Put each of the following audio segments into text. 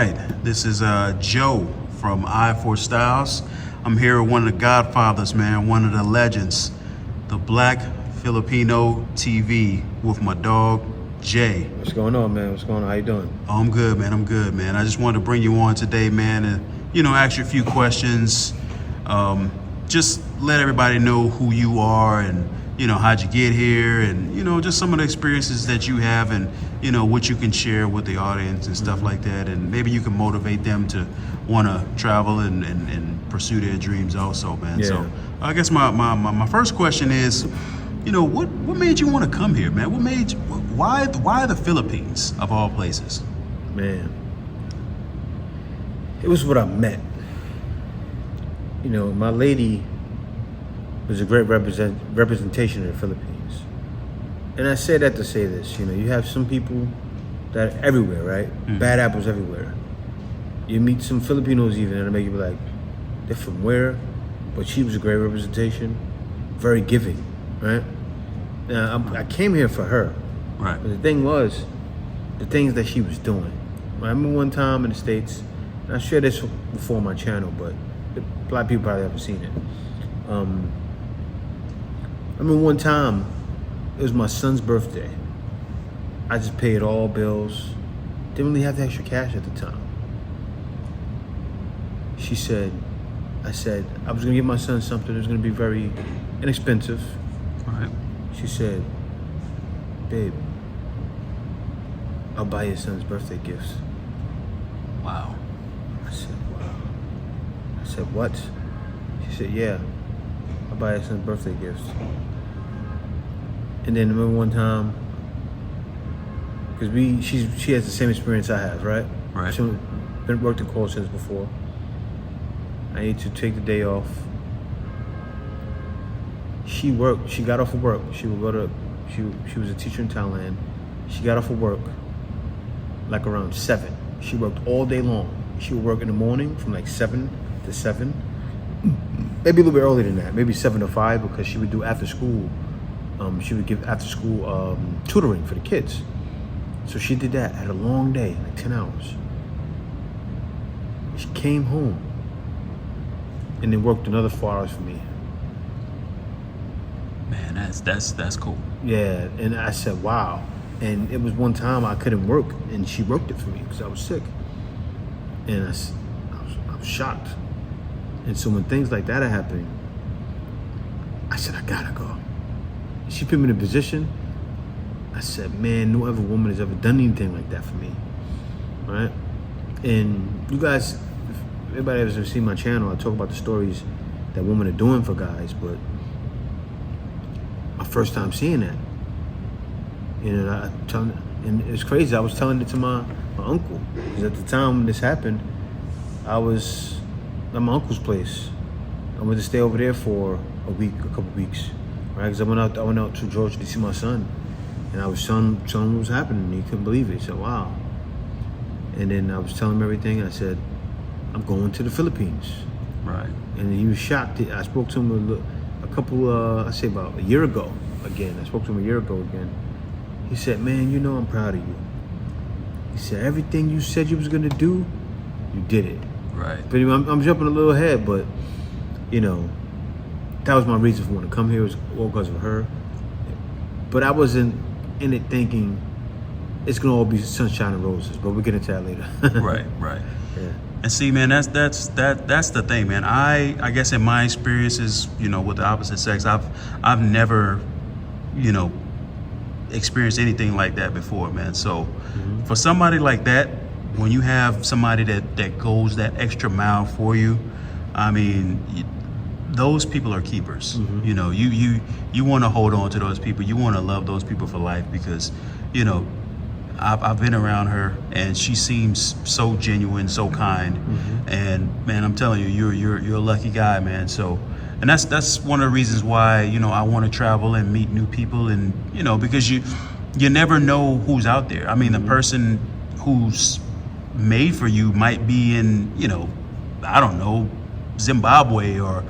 right, this is Joe from I4 Styles. I'm here with one of the godfathers, man, one of the legends, the Black Filipino TV with my dog, Jay. What's going on, man? What's going on? How you doing? Oh, I'm good, man. I'm good, man. I just wanted to bring you on today, man, and, ask you a few questions. Just let everybody know who you are and, how'd you get here and, just some of the experiences that you have and, what you can share with the audience and stuff like that. And maybe you can motivate them to want to travel and pursue their dreams also, man. Yeah. So I guess my first question is, what made you want to come here, man? Why the Philippines of all places? Man, it was what I met. My lady was a great representation of the Philippines. And I say that to say this, you have some people that are everywhere, right? Mm-hmm. Bad apples everywhere. You meet some Filipinos even, and it'll make you be like, they're from where? But she was a great representation, very giving, right? Now, I came here for her. Right. But the thing was, the things that she was doing. I remember one time in the States, and I shared this before on my channel, but a lot of people probably haven't seen it. I remember one time, it was my son's birthday. I just paid all bills. Didn't really have the extra cash at the time. I said, I was gonna give my son something that was gonna be very inexpensive. Right. She said, babe, I'll buy your son's birthday gifts. Wow. I said, wow. I said, what? She said, yeah, I'll buy your son's birthday gifts. And then I remember one time, because she has the same experience I have, right? Right. She's been worked in call centers before. I need to take the day off. She got off of work. She was a teacher in Thailand. She got off of work like around 7. She worked all day long. She would work in the morning from like 7 to 7. Maybe a little bit earlier than that, maybe 7 to 5, because she would do after school. She would give after school tutoring for the kids. So she did that, had a long day, like 10 hours. She came home and then worked another 4 hours for me. Man, that's cool. Yeah, and I said, wow. And it was one time I couldn't work, and she worked it for me because I was sick. And I was shocked. And so when things like that are happening, I said, I gotta go. She put me in a position. I said, man, no other woman has ever done anything like that for me, right? And you guys, if everybody ever seen my channel, I talk about the stories that women are doing for guys, but my first time seeing that, and it's crazy. I was telling it to my uncle, because at the time when this happened, I was at my uncle's place. I went to stay over there for a couple weeks, right? Because I went out to Georgia to see my son, and I was telling him what was happening, and he couldn't believe it. He said, wow. And then I was telling him everything. I said, I'm going to the Philippines. Right. And he was shocked. I spoke to him about a year ago again. I spoke to him a year ago again. He said, man, I'm proud of you. He said, everything you said you was gonna do, you did it. Right. But I'm jumping a little ahead, but that was my reason for wanting to come here, was all because of her. But I wasn't in it thinking it's gonna all be sunshine and roses, but we'll get into that later. Right. Yeah. And see, man, that's the thing, man. I guess in my experiences, with the opposite sex, I've never, experienced anything like that before, man. So for somebody like that, when you have somebody that goes that extra mile for you, I mean, those people are keepers. You want to hold on to those people. You want to love those people for life, because, I've been around her, and she seems so genuine, so kind, and man, I'm telling you, you're a lucky guy, man. So, and that's one of the reasons why I want to travel and meet new people, and because you never know who's out there. I mean, the person who's made for you might be in I don't know, Zimbabwe or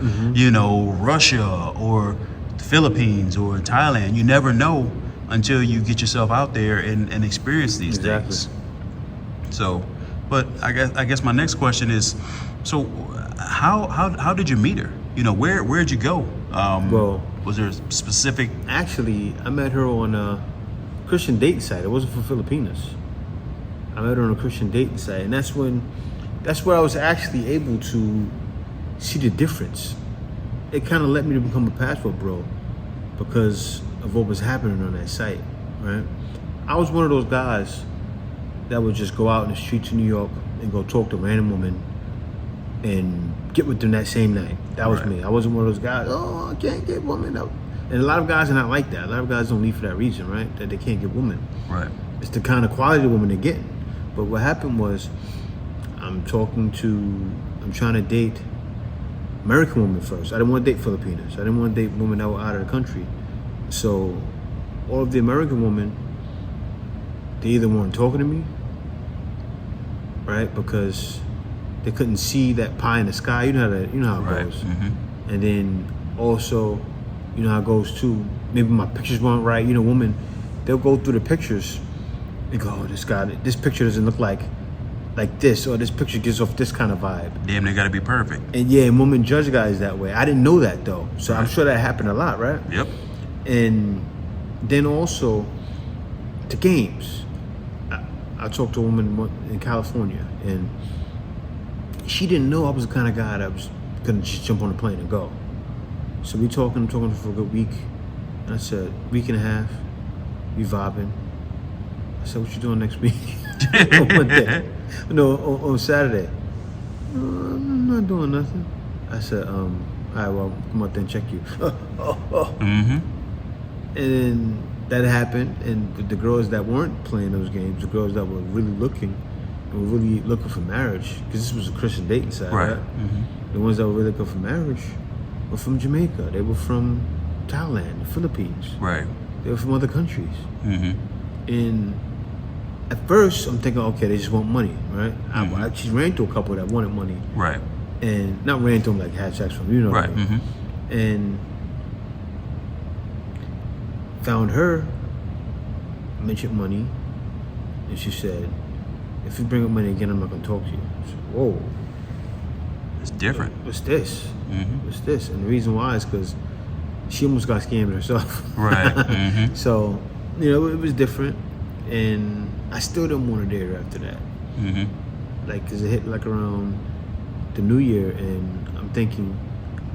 Russia or the Philippines or Thailand. You never know until you get yourself out there and experience these things. So But I guess my next question is, so how did you meet her? You know, where'd you go? Well, was there a specific? actually, I met her on a Christian dating site. It wasn't for Filipinas. I met her on a Christian dating site, and that's where I was actually able to see the difference. It kind of led me to become a passport bro because of what was happening on that site, right? I was one of those guys that would just go out in the streets of New York and go talk to random women and get with them that same night. That was me. I wasn't one of those guys, oh, I can't get women. And a lot of guys are not like that. A lot of guys don't leave for that reason, right? That they can't get women. Right. It's the kind of quality of women they're getting. But what happened was, I'm trying to date American women first. I didn't want to date Filipinas. I didn't want to date women that were out of the country. So all of the American women, they either weren't talking to me, right? Because they couldn't see that pie in the sky. You know how it goes. Mm-hmm. And then also, you know how it goes too. Maybe my pictures weren't right. You know, women, they'll go through the pictures and go, oh, this picture doesn't look like this, or this picture gives off this kind of vibe. Damn, they gotta be perfect. And yeah, and women judge guys that way. I didn't know that though. So I'm sure that happened a lot, right? Yep. And then also the games. I talked to a woman in California, and she didn't know I was the kind of guy that was gonna just jump on a plane and go. So we talking for a good week. And I said, week and a half, we vibing. I said, what you doing next week? On Monday. No, on Saturday. I'm not doing nothing. I said, all right, well, come out there and check you. Mm-hmm. And then that happened, and the girls that weren't playing those games, the girls that were really looking for marriage, because this was a Christian dating site, right? Mm-hmm. The ones that were really looking for marriage were from Jamaica. They were from Thailand, the Philippines. Right. They were from other countries. Mm-hmm. And at first, I'm thinking, okay, they just want money, right? Mm-hmm. I actually ran to a couple that wanted money. Right. And not ran to them like had sex with them, you know what I Right. mean? Mm-hmm. And found her, mentioned money, and she said, if you bring up money again, I'm not gonna talk to you. I said, whoa. It's different. What's this? Mm-hmm. What's this? And the reason why is because she almost got scammed herself. Right. Mm-hmm. So, you know, it was different. And I still didn't want to date her after that. Mm-hmm. Like, because it hit like around the new year, and I'm thinking,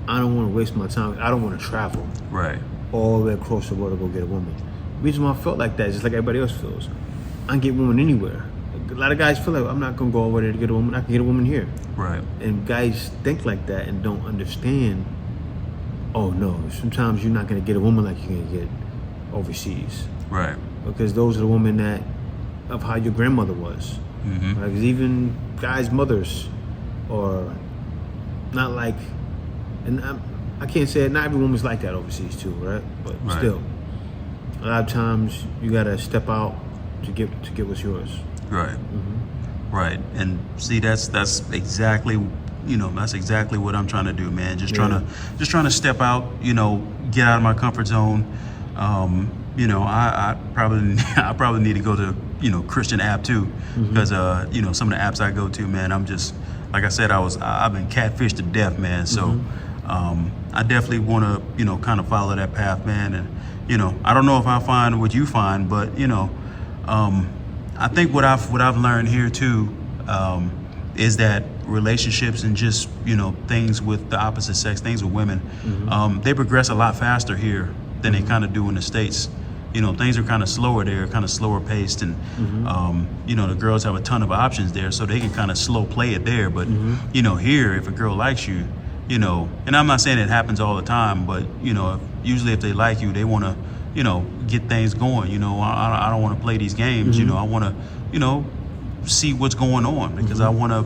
I don't want to waste my time. I don't want to travel Right. all the way across the world to go get a woman. The reason why I felt like that is just like everybody else feels. I can get a woman anywhere. A lot of guys feel like I'm not going to go all the way there to get a woman. I can get a woman here. Right. And guys think like that and don't understand, oh no, sometimes you're not going to get a woman like you're going to get overseas. Right. Because those are the women of how your grandmother was. Mm-hmm. Right? 'Cause even guys' mothers are not like, and I can't say it, not every woman's like that overseas too, right? But Right. still, a lot of times you gotta step out to get what's yours. Right. Mm-hmm. Right. And see, that's exactly, that's exactly what I'm trying to do, man. Just trying to step out, get out of my comfort zone. I probably need to go to, Christian app too, because, some of the apps I go to, man, I'm just, like I said, I've been catfished to death, man. So, I definitely want to, kind of follow that path, man. And, I don't know if I find what you find, but, I think what I've learned here too, is that relationships and just, things with the opposite sex, things with women, they progress a lot faster here than they kind of do in the States. Things are kind of slower there, kind of slower paced, and the girls have a ton of options there, so they can kind of slow play it there. But here, if a girl likes you, and I'm not saying it happens all the time, but usually if they like you, they want to get things going. I don't want to play these games. I want to see what's going on, because I want to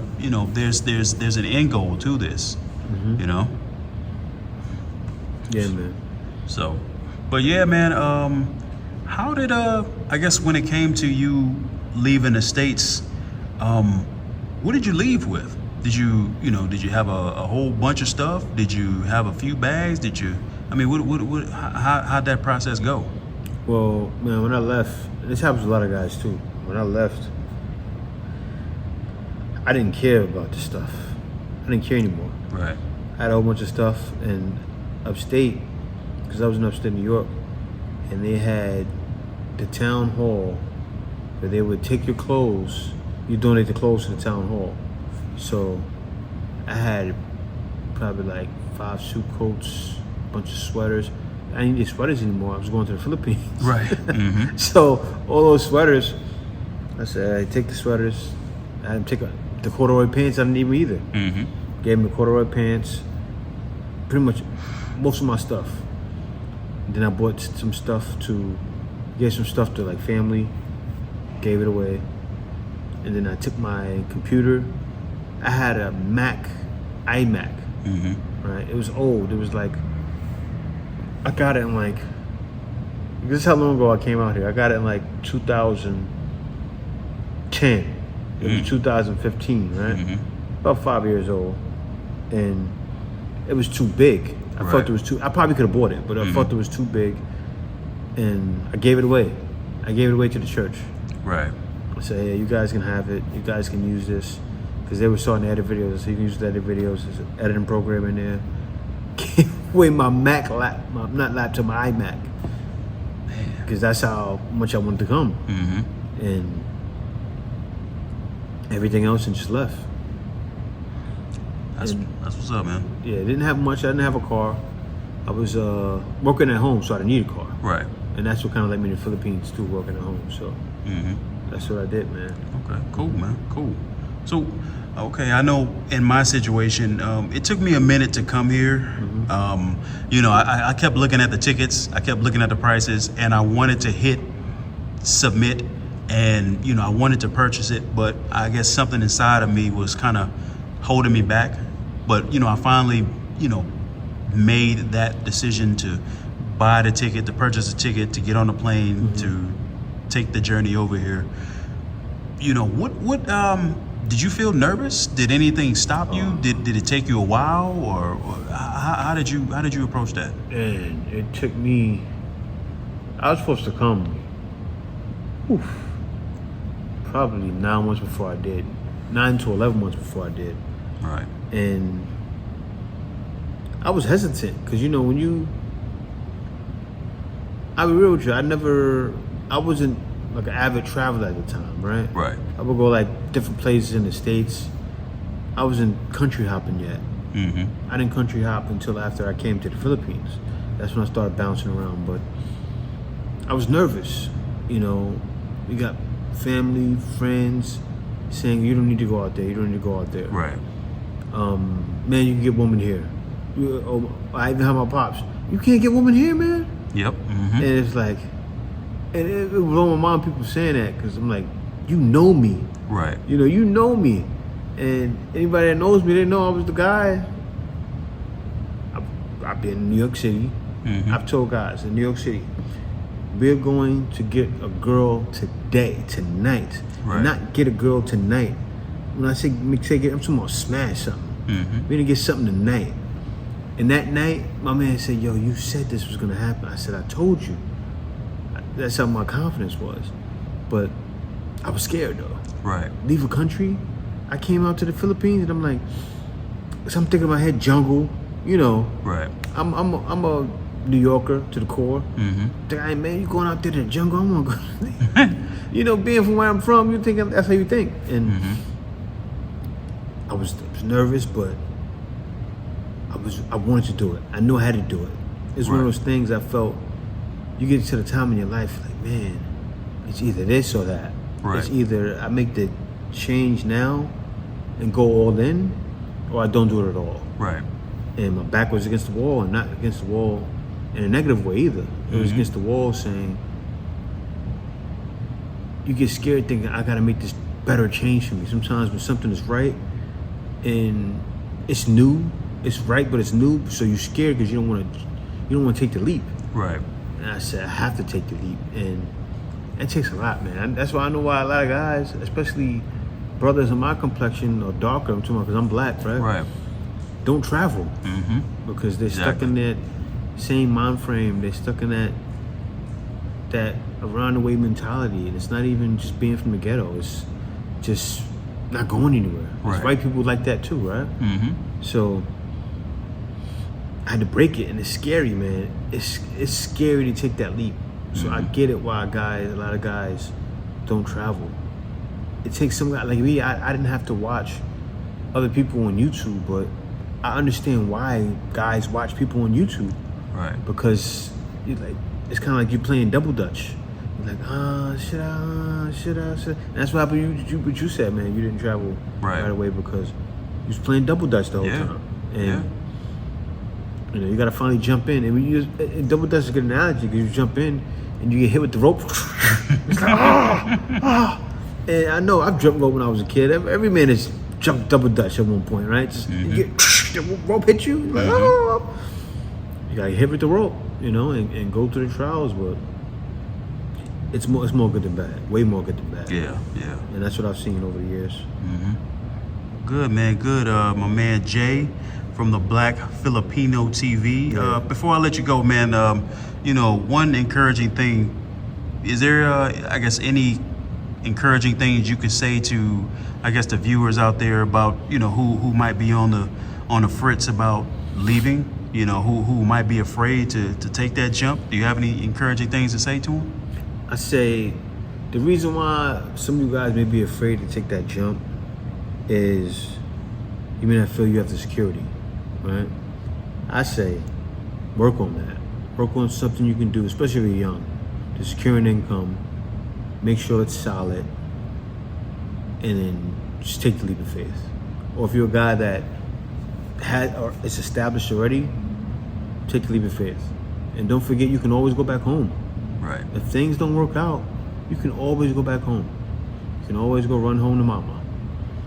there's an end goal to this. Yeah, man. So, but yeah, man, how did I guess when it came to you leaving the States, what did you leave with? Did you have a whole bunch of stuff? Did you have a few bags? How'd that process go? Well, man, when I left, this happens to a lot of guys too. When I left, I didn't care about the stuff. I didn't care anymore. Right. I had a whole bunch of stuff in upstate, because I was in upstate New York, and they had the town hall where they would take your clothes, you donate the clothes to the town hall. So I had probably like 5 suit coats, a bunch of sweaters. I didn't need sweaters anymore. I was going to the Philippines. Right. Mm-hmm. So all those sweaters, I said, hey, take the sweaters. I didn't take the corduroy pants. I didn't need them either. Mm-hmm. Gave me the corduroy pants. Pretty much most of my stuff. Then I bought some stuff gave some stuff to like family, gave it away. And then I took my computer. I had a iMac, right? It was old. It was like, I got it in like, this is how long ago I came out here. I got it in like 2010. It was 2015, right? About 5 years old. And it was too big. I felt it was too, I probably could have bought it, but I felt it was too big. And I gave it away. I gave it away to the church. Right. I said, hey, you guys can have it. You guys can use this. Because they were starting to edit videos. So you can use the edit videos. There's an editing program in there. Gave away my iMac. Because that's how much I wanted to come. And everything else and just left. That's what's up, man. Yeah, didn't have much. I didn't have a car. I was working at home, so I didn't need a car. Right. And that's what kind of led me to the Philippines too, working at home. So that's what I did, man. Okay, cool, man, cool. So, okay, I know in my situation, it took me a minute to come here. You know, I kept looking at the tickets, I kept looking at the prices, and I wanted to hit submit, and you know, I wanted to purchase it, but I guess something inside of me was kind of holding me back. But you know, I finally, you know, made that decision to buy the ticket, to purchase a ticket, to get on the plane, to take the journey over here. You know, what did you feel nervous? Did anything stop you? Did it take you a while, or how did you approach that? And it took me, I was supposed to come probably 9 months before I did. 9 to 11 months before I did. Right. And I was hesitant because, you know, when I'll be real with you, I wasn't like an avid traveler at the time, right? Right. I would go like different places in the States. I wasn't country hopping yet. I didn't country hop until after I came to the Philippines. That's when I started bouncing around. But I was nervous, you know. We got family, friends saying, you don't need to go out there, you don't need to go out there. Right. Man, you can get women here. I even have my pops, you can't get women here, man. Yep. And it's like, and it blew my mind people saying that, because I'm like, you know me. Right. You know, you know me. And anybody that knows me, they know I was the guy. I've been in New York City. I've told guys in New York City, we're going to get a girl tonight. Right. Not get a girl tonight. When I say get, I'm talking about smash something. We're gonna get something tonight. And that night, my man said, yo, you said this was gonna happen. I said, I told you. That's how my confidence was. But I was scared though. Right. Leave a country. I came out to the Philippines and I'm like, so I'm thinking in my head, jungle, you know. Right. I'm a New Yorker to the core. Hey, man, you going out there to the jungle? I'm gonna go. You know, being from where I'm from, you think that's how you think. And I was nervous, but I wanted to do it. I knew I had to do it. It's one of those things I felt. You get to the time in your life, like, man, it's either this or that. Right. It's either I make the change now and go all in, or I don't do it at all. Right. And my back was against the wall, and not against the wall in a negative way either. It was against the wall saying, you get scared thinking, I gotta make this better change for me. Sometimes when something is right and it's new, it's right, but it's new, so you're scared because you don't want to take the leap. Right. And I said, I have to take the leap, and it takes a lot, man. That's why I know why a lot of guys, especially brothers of my complexion or darker, I'm talking about because I'm black, right? Right. Don't travel because they're stuck in that same mind frame. They're stuck in that around the way mentality, and it's not even just being from the ghetto. It's just not going anywhere. There's Right. white people like that too, right? Mm-hmm. So I had to break it, and it's scary, man. It's scary to take that leap. So I get it why a lot of guys don't travel. It takes some guy like me. I didn't have to watch other people on YouTube, but I understand why guys watch people on YouTube. Right. Because it's kind of like you're playing double dutch. You're like, should I? And that's what happened. What you said, man. You didn't travel right away because you was playing double dutch the whole time. And you know, you gotta finally jump in. And when and double dutch is a good analogy because you jump in and you get hit with the rope. It's like, And I know I've jumped rope when I was a kid. Every man has jumped double dutch at one point, right? Just, you get, the rope hit you. Like, you gotta hit with the rope, you know, and go through the trials. But it's more good than bad. Way more good than bad. Yeah. And that's what I've seen over the years. Good, man. Good. My man Jay from the Black Filipino TV. Before I let you go, man, you know, one encouraging thing, is there, I guess, any encouraging things you could say to, I guess, the viewers out there about, you know, who might be on the fritz about leaving, you know, who might be afraid to take that jump? Do you have any encouraging things to say to them? I say the reason why some of you guys may be afraid to take that jump is you may not feel you have the security, right? I say work on that. Work on something you can do, especially if you're young, to secure an income, make sure it's solid, and then just take the leap of faith. Or if you're a guy that or it's established already, take the leap of faith. And don't forget, you can always go back home. Right. If things don't work out, you can always go back home. You can always go run home to mama.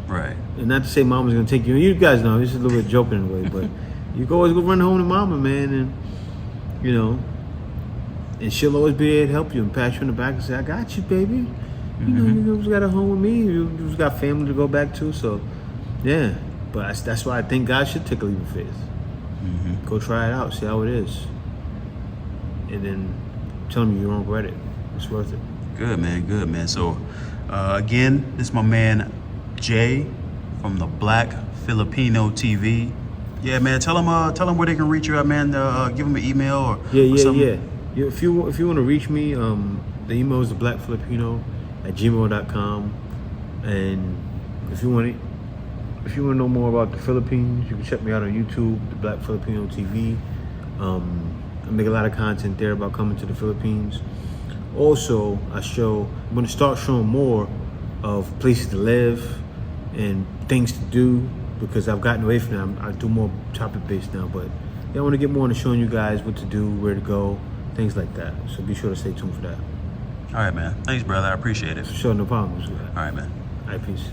Right. And not to say mama's gonna take you. You guys know this is a little bit joking in a way, but you can always go run home to mama, man, and you know, and she'll always be there to help you and pat you on the back and say, "I got you, baby." You know, you always got a home with me. You just got family to go back to. So, yeah. But that's why I think God should take a leap of faith. Go try it out, see how it is, and then tell me you don't regret it. It's worth it. Good, man. Good, man. So, again, this is my man Jay from the Black Filipino TV. Yeah, man. Tell them where they can reach you at, man. Give them an email or something. Yeah. If you want to reach me, the email is theblackfilipino@gmail.com. And if you want to know more about the Philippines, you can check me out on YouTube, the Black Filipino TV. I make a lot of content there about coming to the Philippines. Also, I'm going to start showing more of places to live and things to do because I've gotten away from them. I do more topic-based now, but I want to get more into showing you guys what to do, where to go, things like that. So be sure to stay tuned for that. All right, man. Thanks, brother. I appreciate it. For sure, no problem. All right, man. All right, peace.